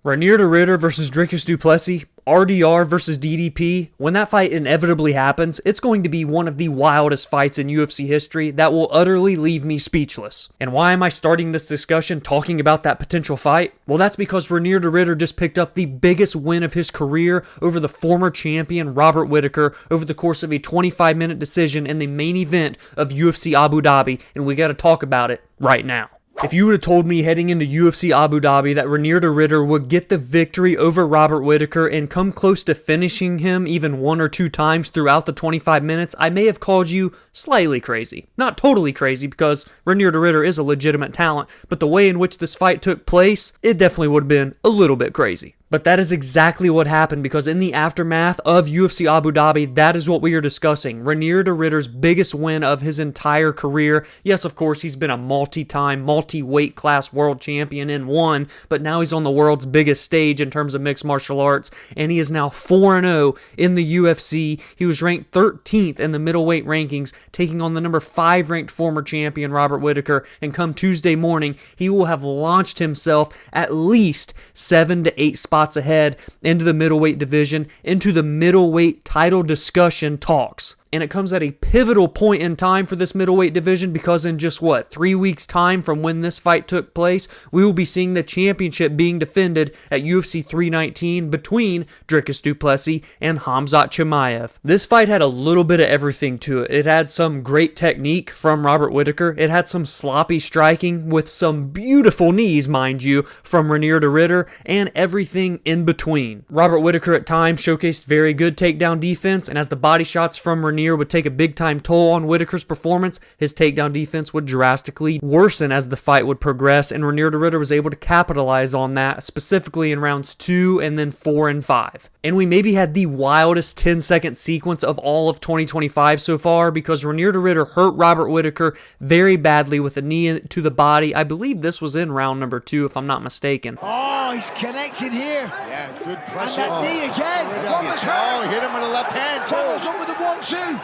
Reinier de Ridder versus Dricus du Plessis, RDR versus DDP. When that fight inevitably happens, it's going to be one of the wildest fights in UFC history that will utterly leave me speechless. And why am I starting this discussion talking about that potential fight? Well, that's because Reinier de Ridder just picked up the biggest win of his career over the former champion Robert Whittaker over the course of a 25-minute decision in the main event of UFC Abu Dhabi, and we got to talk about it right now. If you would have told me heading into UFC Abu Dhabi that Reinier de Ridder would get the victory over Robert Whittaker and come close to finishing him even one or two times throughout the 25 minutes, I may have called you slightly crazy. Not totally crazy, because Reinier de Ridder is a legitimate talent, but the way in which this fight took place, it definitely would have been a little bit crazy. But that is exactly what happened, because in the aftermath of UFC Abu Dhabi, that is what we are discussing. Reinier de Ridder's biggest win of his entire career. Yes, of course, he's been a multi-time, multi-weight class world champion and won, but now he's on the world's biggest stage in terms of mixed martial arts, and he is now 4-0 in the UFC. He was ranked 13th in the middleweight rankings, taking on the number 5 ranked former champion Robert Whittaker, and come Tuesday morning, he will have launched himself at least 7 to 8 spots ahead into the middleweight division, into the middleweight title discussion talks. And it comes at a pivotal point in time for this middleweight division, because in just 3 weeks time from when this fight took place, we will be seeing the championship being defended at UFC 319 between Dricus du Plessis and Khamzat Chimaev. This fight had a little bit of everything to it. It had some great technique from Robert Whittaker. It had some sloppy striking with some beautiful knees, mind you, from Reinier de Ridder, and everything in between. Robert Whittaker at times showcased very good takedown defense, and as the body shots from Reinier would take a big-time toll on Whittaker's performance, his takedown defense would drastically worsen as the fight would progress, and Reinier de Ridder was able to capitalize on that, specifically in rounds 2 and then 4 and 5. And we maybe had the wildest 10-second sequence of all of 2025 so far, because Reinier de Ridder hurt Robert Whittaker very badly with a knee to the body. I believe this was in round number 2, if I'm not mistaken. Oh, he's connected here. Yeah, it's good pressure. And that knee again. One was hurt. Oh, hit him with a left hand. Follows up with a 1-2.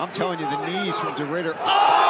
I'm telling you, the knees from de Ridder. Oh!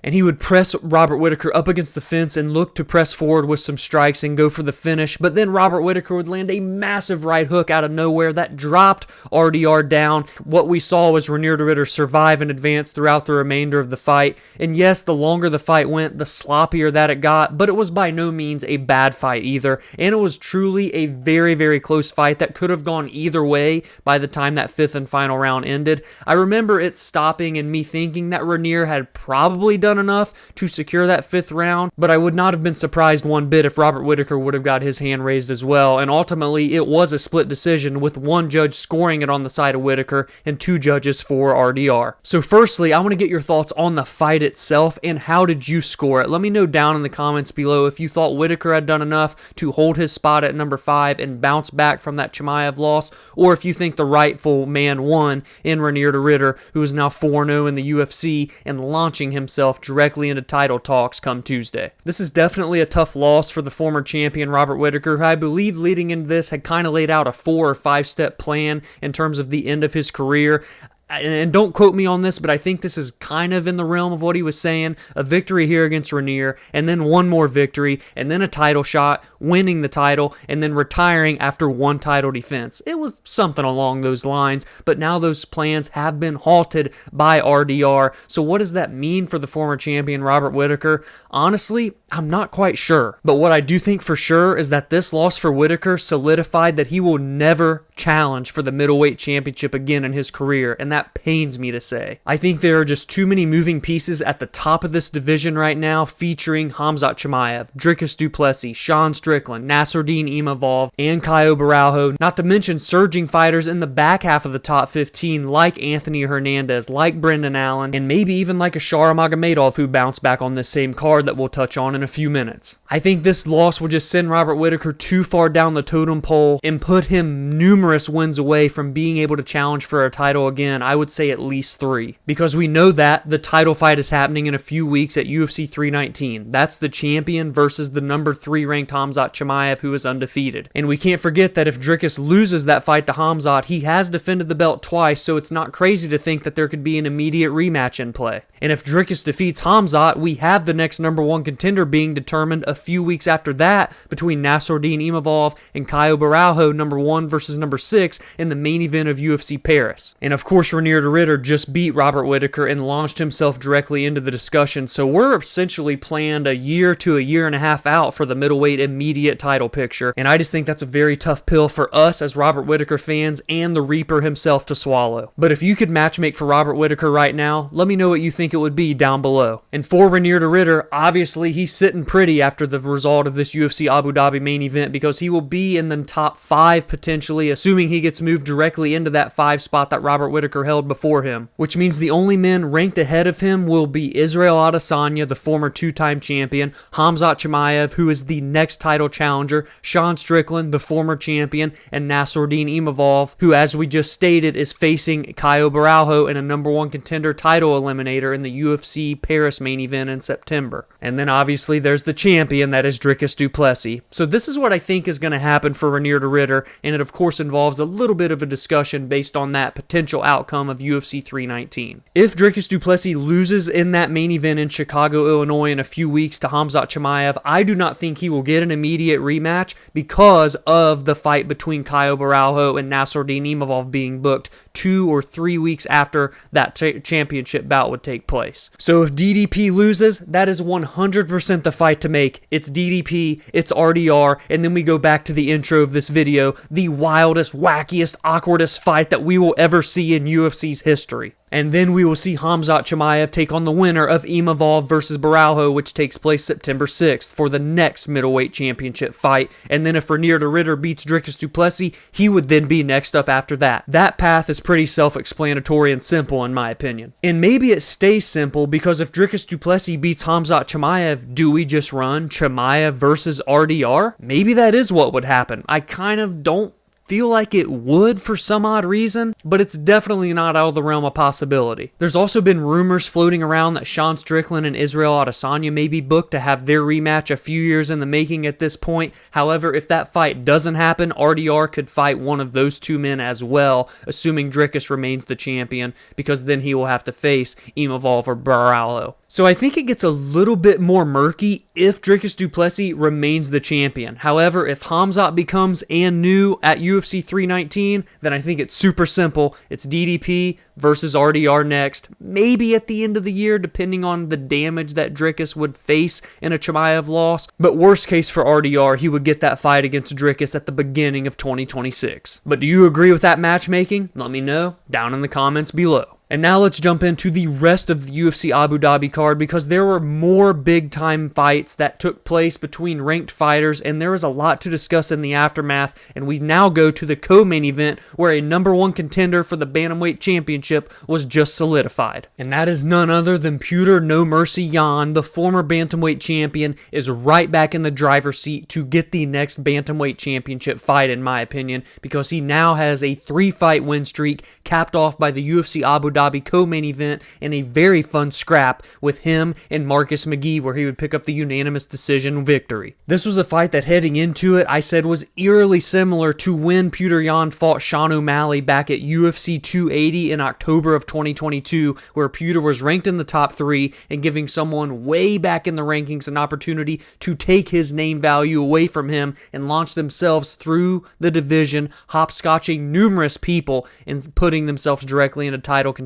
And he would press Robert Whittaker up against the fence and look to press forward with some strikes and go for the finish. But then Robert Whittaker would land a massive right hook out of nowhere that dropped RDR down. What we saw was Reinier de Ridder survive and advance throughout the remainder of the fight. And yes, the longer the fight went, the sloppier that it got, but it was by no means a bad fight either. And it was truly a very, very close fight that could have gone either way by the time that 5th and final round ended. I remember it stopping and me thinking that Reinier had probably done enough to secure that 5th round, but I would not have been surprised one bit if Robert Whittaker would have got his hand raised as well. And ultimately, it was a split decision, with one judge scoring it on the side of Whittaker and 2 judges for RDR. So firstly, I want to get your thoughts on the fight itself, and how did you score it? Let me know down in the comments below if you thought Whittaker had done enough to hold his spot at number 5 and bounce back from that Chimaev loss, or if you think the rightful man won in Reinier de Ridder, who is now 4-0 in the UFC and launching himself directly into title talks come Tuesday. This is definitely a tough loss for the former champion Robert Whittaker, who I believe leading into this had kind of laid out a 4 or 5 step plan in terms of the end of his career. And don't quote me on this, but I think this is kind of in the realm of what he was saying. A victory here against Reinier, and then one more victory, and then a title shot, winning the title, and then retiring after 1 title defense. It was something along those lines, but now those plans have been halted by RDR. So what does that mean for the former champion Robert Whittaker? Honestly, I'm not quite sure. But what I do think for sure is that this loss for Whittaker solidified that he will never challenge for the middleweight championship again in his career, and that pains me to say. I think there are just too many moving pieces at the top of this division right now, featuring Khamzat Chimaev, Dricus du Plessis, Sean Strickland, Nasruddin Imavov, and Caio Barriault, not to mention surging fighters in the back half of the top 15 like Anthony Hernandez, like Brendan Allen, and maybe even like a Shara Magomedov who bounced back on this same card that we'll touch on in a few minutes. I think this loss will just send Robert Whittaker too far down the totem pole and put him numerous wins away from being able to challenge for a title again. I would say at least 3. Because we know that the title fight is happening in a few weeks at UFC 319. That's the champion versus the number 3 ranked Khamzat Chimaev, who is undefeated. And we can't forget that if Dricus loses that fight to Khamzat, he has defended the belt twice, so it's not crazy to think that there could be an immediate rematch in play. And if Dricus defeats Khamzat, we have the next number 1 contender being determined a few weeks after that between Nassourdine Imavov and Caio Barriault, number 1 versus number 6, in the main event of UFC Paris. And of course, Reinier de Ridder just beat Robert Whittaker and launched himself directly into the discussion, so we're essentially planned a year to a year and a half out for the middleweight immediate title picture, and I just think that's a very tough pill for us as Robert Whittaker fans and the Reaper himself to swallow. But if you could matchmake for Robert Whittaker right now, let me know what you think it would be down below. And for Reinier de Ridder, obviously he's sitting pretty after the result of this UFC Abu Dhabi main event, because he will be in the top 5 potentially, assuming he gets moved directly into that 5 spot that Robert Whittaker held before him, which means the only men ranked ahead of him will be Israel Adesanya, the former 2-time champion, Khamzat Chimaev, who is the next title challenger, Sean Strickland, the former champion, and Nassourdine Imavov, who, as we just stated, is facing Caio Barriault in a number 1 contender title eliminator in the UFC Paris main event in September. And then obviously there's the champion, that is Dricus du Plessis. So this is what I think is going to happen for Reinier de Ridder, and it of course involves a little bit of a discussion based on that potential outcome of UFC 319. If Dricus du Plessis loses in that main event in Chicago, Illinois in a few weeks to Khamzat Chimaev, I do not think he will get an immediate rematch because of the fight between Caio Barriault and Nassourdine Imavov being booked 2 or 3 weeks after that championship bout would take place. So if DDP loses, that is 100% the fight to make. It's DDP, it's RDR, and then we go back to the intro of this video, the wildest, wackiest, awkwardest fight that we will ever see in UFC's history. And then we will see Khamzat Chimaev take on the winner of Imavov versus Barriault, which takes place September 6th for the next middleweight championship fight. And then if Reinier de Ridder beats Dricus du Plessis, he would then be next up after that. That path is pretty self-explanatory and simple in my opinion. And maybe it stays simple because if Dricus du Plessis beats Khamzat Chimaev, do we just run Chimaev versus RDR? Maybe that is what would happen. I kind of don't feel like it would for some odd reason, but it's definitely not out of the realm of possibility. There's also been rumors floating around that Sean Strickland and Israel Adesanya may be booked to have their rematch a few years in the making at this point. However, if that fight doesn't happen, RDR could fight one of those 2 men as well, assuming Dricus remains the champion, because then he will have to face Imavov or Barriault. So I think it gets a little bit more murky if Dricus du Plessis remains the champion. However, if Khamzat becomes and new at UFC 319, then I think it's super simple. It's DDP versus RDR next, maybe at the end of the year, depending on the damage that Dricus would face in a Chimaev loss. But worst case for RDR, he would get that fight against Dricus at the beginning of 2026. But do you agree with that matchmaking? Let me know down in the comments below. And now let's jump into the rest of the UFC Abu Dhabi card, because there were more big-time fights that took place between ranked fighters, and there is a lot to discuss in the aftermath. And we now go to the co-main event, where a number 1 contender for the Bantamweight Championship was just solidified. And that is none other than Petr No Mercy Yan, the former Bantamweight champion, is right back in the driver's seat to get the next Bantamweight Championship fight, in my opinion, because he now has a 3-fight win streak, capped off by the UFC Abu Dhabi co-main event in a very fun scrap with him and Marcus McGhee, where he would pick up the unanimous decision victory. This was a fight that heading into it I said was eerily similar to when Petr Yan fought Sean O'Malley back at UFC 280 in October of 2022, where Petr was ranked in the top 3 and giving someone way back in the rankings an opportunity to take his name value away from him and launch themselves through the division, hopscotching numerous people and putting themselves directly into title contention.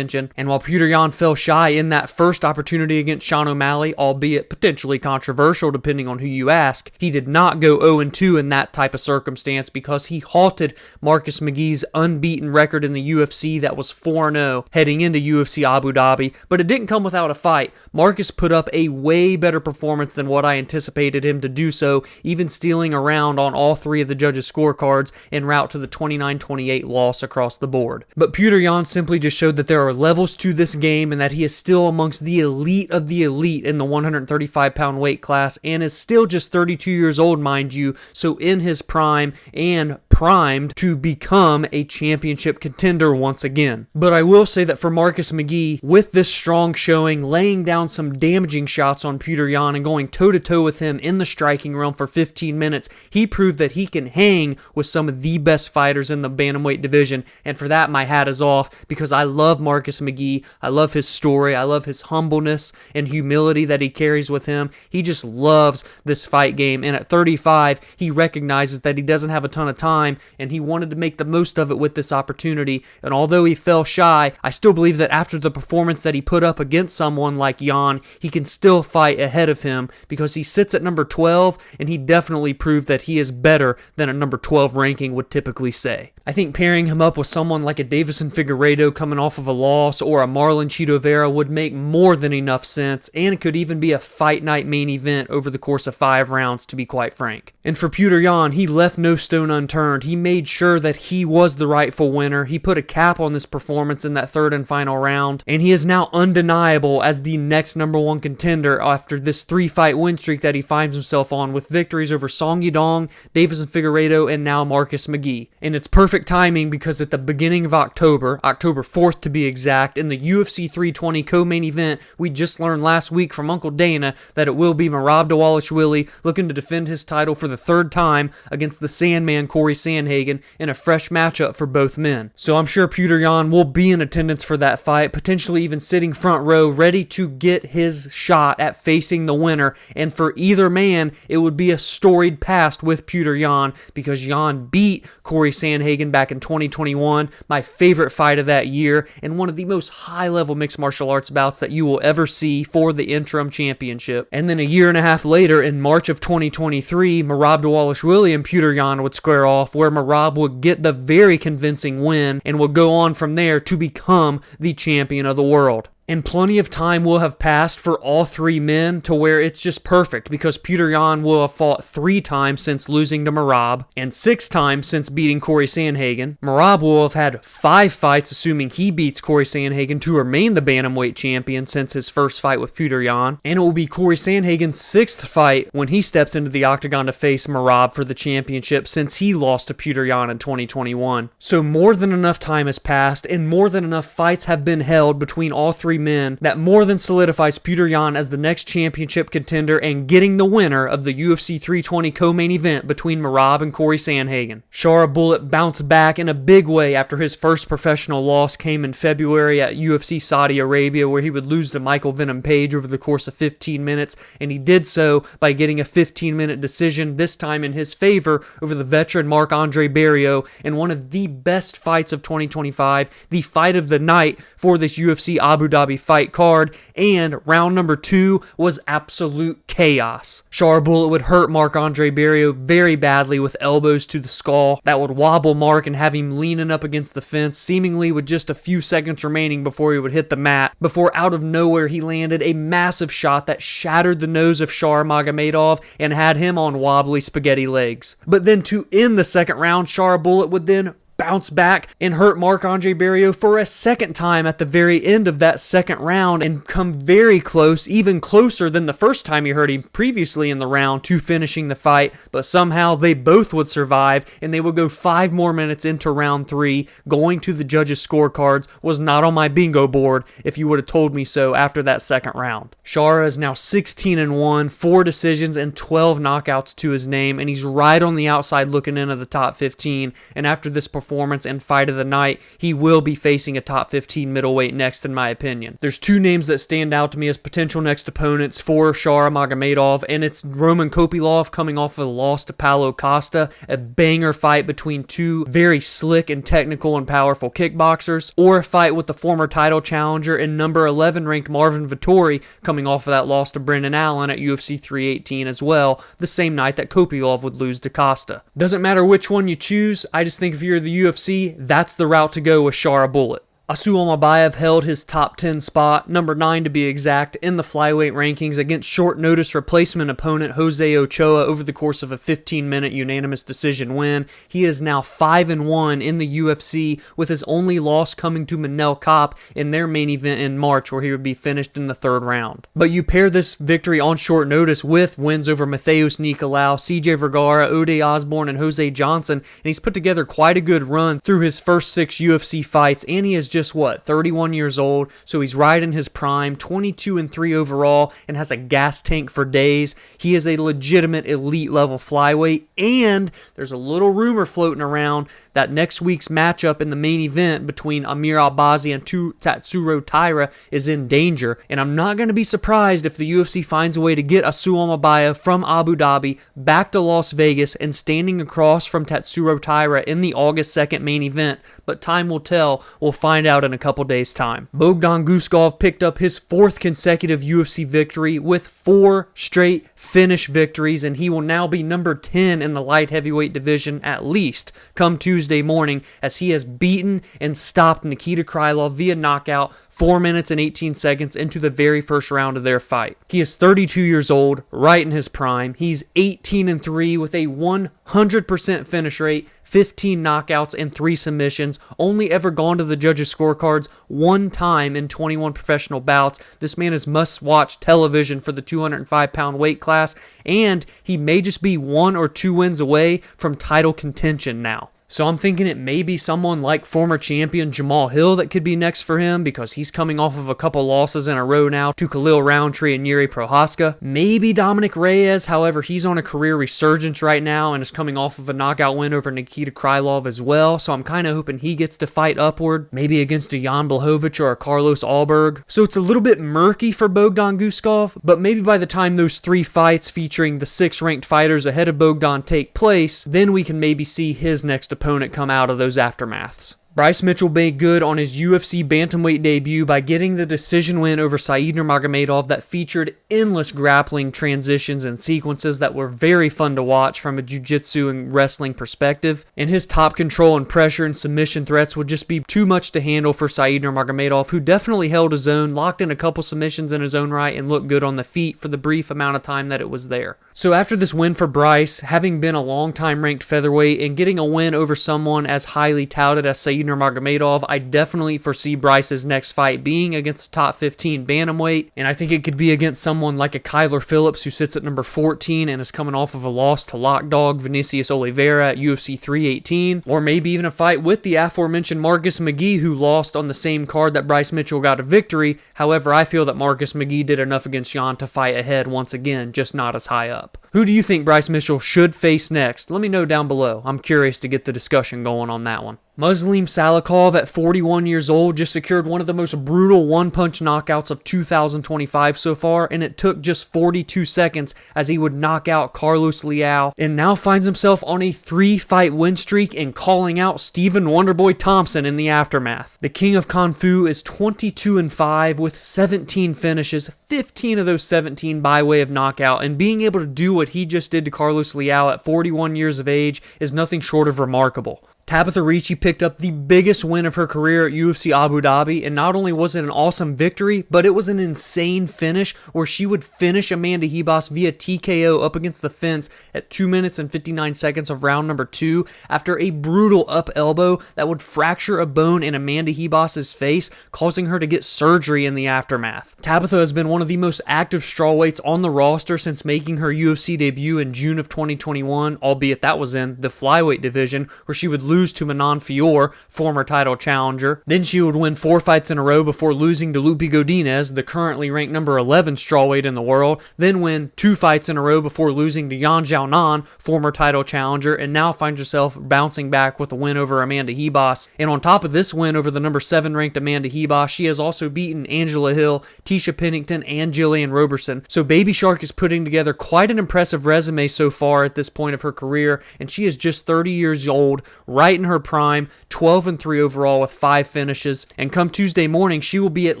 And while Petr Yan fell shy in that first opportunity against Sean O'Malley, albeit potentially controversial depending on who you ask, he did not go 0-2 in that type of circumstance, because he halted Marcus McGhee's unbeaten record in the UFC that was 4-0 heading into UFC Abu Dhabi. But it didn't come without a fight. Marcus put up a way better performance than what I anticipated him to do so, even stealing around on all 3 of the judges' scorecards en route to the 29-28 loss across the board. But Petr Yan simply just showed that there are levels to this game and that he is still amongst the elite of the elite in the 135-pound weight class, and is still just 32 years old, mind you, so in his prime and primed to become a championship contender once again. But I will say that for Marcus McGhee, with this strong showing, laying down some damaging shots on Petr Yan and going toe-to-toe with him in the striking realm for 15 minutes, he proved that he can hang with some of the best fighters in the bantamweight division, and for that my hat is off, because I love Marcus McGhee. I love his story. I love his humbleness and humility that he carries with him. He just loves this fight game, and at 35, he recognizes that he doesn't have a ton of time, and he wanted to make the most of it with this opportunity. And although he fell shy, I still believe that after the performance that he put up against someone like Yan, he can still fight ahead of him, because he sits at number 12, and he definitely proved that he is better than a number 12 ranking would typically say. I think pairing him up with someone like a Davison Figueiredo coming off of a loss, or a Marlon Chito Vera, would make more than enough sense, and could even be a fight night main event over the course of 5 rounds, to be quite frank. And for Petr Yan, he left no stone unturned. He made sure that he was the rightful winner. He put a cap on this performance in that 3rd and final round, and he is now undeniable as the next number 1 contender after this 3-fight win streak that he finds himself on, with victories over Song Yadong, Davison Figueiredo, and now Marcus McGhee. And it's perfect timing, because at the beginning of October 4th to be exact, in the UFC 320 co-main event, we just learned last week from Uncle Dana that it will be Merab Dvalishvili looking to defend his title for the 3rd time against the Sandman Corey Sandhagen in a fresh matchup for both men. So I'm sure Petr Yan will be in attendance for that fight, potentially even sitting front row, ready to get his shot at facing the winner. And for either man, it would be a storied past with Petr Yan, because Yan beat Corey Sandhagen back in 2021, my favorite fight of that year, and one of the most high-level mixed martial arts bouts that you will ever see for the interim championship. And then a year and a half later, in March of 2023, Merab Dvalishvili and Petr Yan would square off, where Merab would get the very convincing win and would go on from there to become the champion of the world. And plenty of time will have passed for all 3 men to where it's just perfect, because Petr Yan will have fought 3 times since losing to Merab, and 6 times since beating Corey Sandhagen. Merab will have had 5 fights, assuming he beats Corey Sandhagen, to remain the bantamweight champion since his first fight with Petr Yan. And it will be Corey Sandhagen's 6th fight when he steps into the octagon to face Merab for the championship, since he lost to Petr Yan in 2021. So more than enough time has passed, and more than enough fights have been held between all 3 men, that more than solidifies Petr Yan as the next championship contender and getting the winner of the UFC 320 co-main event between Merab and Corey Sandhagen. Shara Bullet bounced back in a big way after his first professional loss came in February at UFC Saudi Arabia, where he would lose to Michael Venom Page over the course of 15 minutes, and he did so by getting a 15-minute decision, this time in his favor, over the veteran Marc-Andre Barriault, in one of the best fights of 2025, the fight of the night for this UFC Abu Dhabi fight card, and round number 2 was absolute chaos. Shara Bullet would hurt Marc-Andre Barriault very badly with elbows to the skull that would wobble Mark and have him leaning up against the fence, seemingly with just a few seconds remaining before he would hit the mat, before out of nowhere he landed a massive shot that shattered the nose of Nurmagomedov and had him on wobbly spaghetti legs. But then to end the 2nd round, Shara Bullet would then bounce back and hurt Marc-Andre Barriault for a 2nd time at the very end of that 2nd round, and come very close, even closer than the first time he hurt him previously in the round, to finishing the fight. But somehow they both would survive, and they would go 5 more minutes into round 3. Going to the judges' scorecards was not on my bingo board if you would have told me so after that 2nd round. Shara is now 16-1, 4 decisions and 12 knockouts to his name, and he's right on the outside looking into the top 15. And after this performance and fight of the night, he will be facing a top 15 middleweight next, in my opinion. There's 2 names that stand out to me as potential next opponents for Shara Magomedov, and it's Roman Kopylov coming off of a loss to Paulo Costa, a banger fight between 2 very slick and technical and powerful kickboxers, or a fight with the former title challenger and number 11 ranked Marvin Vettori coming off of that loss to Brendan Allen at UFC 318 as well, the same night that Kopylov would lose to Costa. Doesn't matter which one you choose, I just think if you're the UFC, that's the route to go with Shara Bullet. Almabayev held his top 10 spot, number 9 to be exact, in the flyweight rankings against short notice replacement opponent Jose Ochoa over the course of a 15-minute unanimous decision win. He is now 5-1 in the UFC, with his only loss coming to Manel Kape in their main event in March, where he would be finished in the 3rd round. But you pair this victory on short notice with wins over Matheus Nicolau, CJ Vergara, Ode Osborne, and Jose Johnson, and he's put together quite a good run through his first 6 UFC fights, and he is just 31 years old, so he's right in his prime, 22-3 overall, and has a gas tank for days. He is a legitimate elite level flyweight, and there's a little rumor floating around that next week's matchup in the main event between Amir Albazi and Tatsuro Taira is in danger, and I'm not going to be surprised if the UFC finds a way to get Almabayev from Abu Dhabi back to Las Vegas and standing across from Tatsuro Taira in the August 2nd main event, but time will tell. We'll find out in a couple days' time. Bogdan Guskov picked up his 4th consecutive UFC victory with 4 straight finish victories, and he will now be number 10 in the light heavyweight division at least come Tuesday morning, as he has beaten and stopped Nikita Krylov via knockout 4 minutes and 18 seconds into the very first round of their fight. He is 32 years old, right in his prime. He's 18-3 with a 100% finish rate, 15 knockouts and 3 submissions, only ever gone to the judges' scorecards 1 time in 21 professional bouts. This man is must-watch television for the 205-pound weight class, and he may just be 1 or 2 wins away from title contention now. So I'm thinking it may be someone like former champion Jamal Hill that could be next for him, because he's coming off of a couple losses in a row now to Khalil Roundtree and Yuri Prohaska. Maybe Dominic Reyes, however, he's on a career resurgence right now and is coming off of a knockout win over Nikita Krylov as well, so I'm kind of hoping he gets to fight upward, maybe against a Jan Blachowicz or a Carlos Alberg. So it's a little bit murky for Bogdan Guskov, but maybe by the time those 3 fights featuring the 6 ranked fighters ahead of Bogdan take place, then we can maybe see his next opponent come out of those aftermaths. Bryce Mitchell made good on his UFC bantamweight debut by getting the decision win over Said Nurmagomedov that featured endless grappling transitions and sequences that were very fun to watch from a jiu-jitsu and wrestling perspective, and his top control and pressure and submission threats would just be too much to handle for Said Nurmagomedov, who definitely held his own, locked in a couple submissions in his own right, and looked good on the feet for the brief amount of time that it was there. So after this win for Bryce, having been a long-time ranked featherweight and getting a win over someone as highly touted as Said Nurmagomedov, I definitely foresee Bryce's next fight being against a top 15 bantamweight, and I think it could be against someone like a Kyler Phillips, who sits at number 14 and is coming off of a loss to lockdog Vinicius Oliveira at UFC 318, or maybe even a fight with the aforementioned Marcus McGhee, who lost on the same card that Bryce Mitchell got a victory. However, I feel that Marcus McGhee did enough against Jan to fight ahead once again, just not as high up. Who do you think Bryce Mitchell should face next? Let me know down below. I'm curious to get the discussion going on that one. Muslim Salikhov, at 41 years old, just secured one of the most brutal one-punch knockouts of 2025 so far, and it took just 42 seconds as he would knock out Carlos Leal, and now finds himself on a 3-fight win streak and calling out Stephen Wonderboy Thompson in the aftermath. The King of Kung Fu is 22-5 with 17 finishes, 15 of those 17 by way of knockout, and being able to do what he just did to Carlos Leal at 41 years of age is nothing short of remarkable. Tabatha Ricci picked up the biggest win of her career at UFC Abu Dhabi, and not only was it an awesome victory, but it was an insane finish where she would finish Amanda Ribas via TKO up against the fence at 2 minutes and 59 seconds of round number 2 after a brutal up elbow that would fracture a bone in Amanda Ribas' face, causing her to get surgery in the aftermath. Tabatha has been one of the most active strawweights on the roster since making her UFC debut in June of 2021, albeit that was in the flyweight division, where she would lose to Manon Fior, former title challenger. Then she would win 4 fights in a row before losing to Lupi Godinez, the currently ranked number 11 strawweight in the world. Then win 2 fights in a row before losing to Yan Xiaonan, former title challenger, and now finds herself bouncing back with a win over Amanda Ribas. And on top of this win over the number 7 ranked Amanda Ribas, she has also beaten Angela Hill, Tisha Pennington, and Jillian Roberson. So Baby Shark is putting together quite an impressive resume so far at this point of her career, and she is just 30 years old, right right in her prime, 12-3 overall with 5 finishes, and come Tuesday morning, she will be at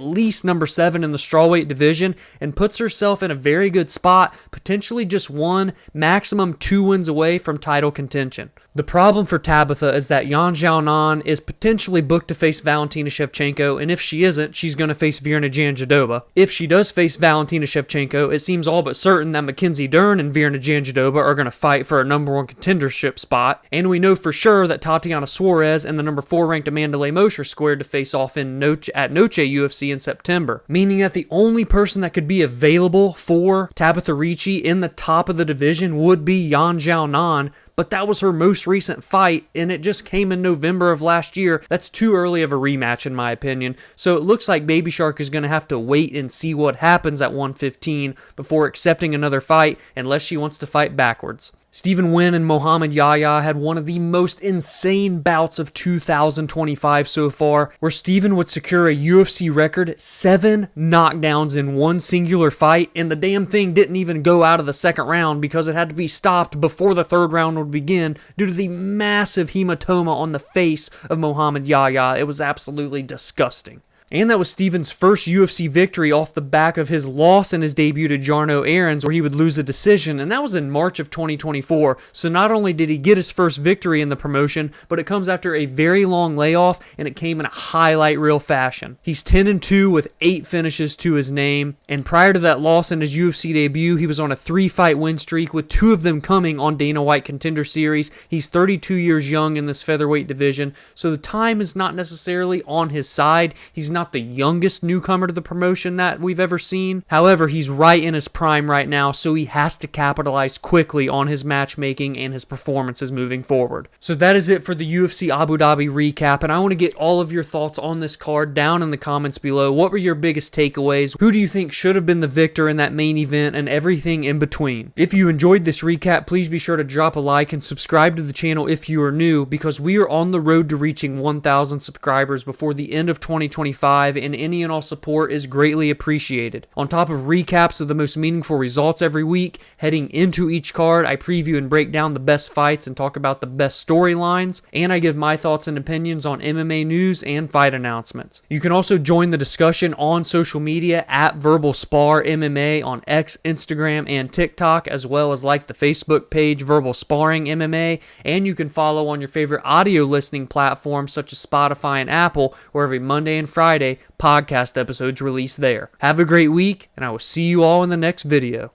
least number 7 in the strawweight division and puts herself in a very good spot, potentially just 1, maximum 2 wins away from title contention. The problem for Tabatha is that Yan Xiaonan is potentially booked to face Valentina Shevchenko, and if she isn't, she's going to face Virna Jandiroba. If she does face Valentina Shevchenko, it seems all but certain that Mackenzie Dern and Virna Jandiroba are going to fight for a number 1 contendership spot, and we know for sure that Tatiana Suarez and the number 4 ranked Amanda Lemos are squared to face off at Noche UFC in September, meaning that the only person that could be available for Tabatha Ricci in the top of the division would be Yan Xiaonan, but that was her most recent fight, and it just came in November of last year. That's too early of a rematch, in my opinion. So it looks like Baby Shark is going to have to wait and see what happens at 115 before accepting another fight, unless she wants to fight backwards. Stephen Nguyen and Mohammad Yahya had one of the most insane bouts of 2025 so far, where Stephen would secure a UFC record 7 knockdowns in one singular fight, and the damn thing didn't even go out of the second round because it had to be stopped before the third round would begin due to the massive hematoma on the face of Mohammad Yahya. It was absolutely disgusting. And that was Stephen's first UFC victory off the back of his loss in his debut to Jarno Aarons, where he would lose a decision, and that was in March of 2024. So not only did he get his first victory in the promotion, but it comes after a very long layoff, and it came in a highlight reel fashion. He's 10-2 with 8 finishes to his name, and prior to that loss in his UFC debut, he was on a 3-fight win streak, with 2 of them coming on Dana White Contender Series. He's 32 years young in this featherweight division, so the time is not necessarily on his side. He's not the youngest newcomer to the promotion that we've ever seen. However, he's right in his prime right now, so he has to capitalize quickly on his matchmaking and his performances moving forward. So that is it for the UFC Abu Dhabi recap, and I want to get all of your thoughts on this card down in the comments below. What were your biggest takeaways? Who do you think should have been the victor in that main event, and everything in between? If you enjoyed this recap, please be sure to drop a like and subscribe to the channel if you are new, because we are on the road to reaching 1,000 subscribers before the end of 2025, and any and all support is greatly appreciated. On top of recaps of the most meaningful results every week, heading into each card, I preview and break down the best fights and talk about the best storylines, and I give my thoughts and opinions on MMA news and fight announcements. You can also join the discussion on social media at Verbal Spar MMA on X, Instagram, and TikTok, as well as like the Facebook page Verbal Sparring MMA, and you can follow on your favorite audio listening platforms such as Spotify and Apple, where every Monday and Friday podcast episodes released there. Have a great week, and I will see you all in the next video.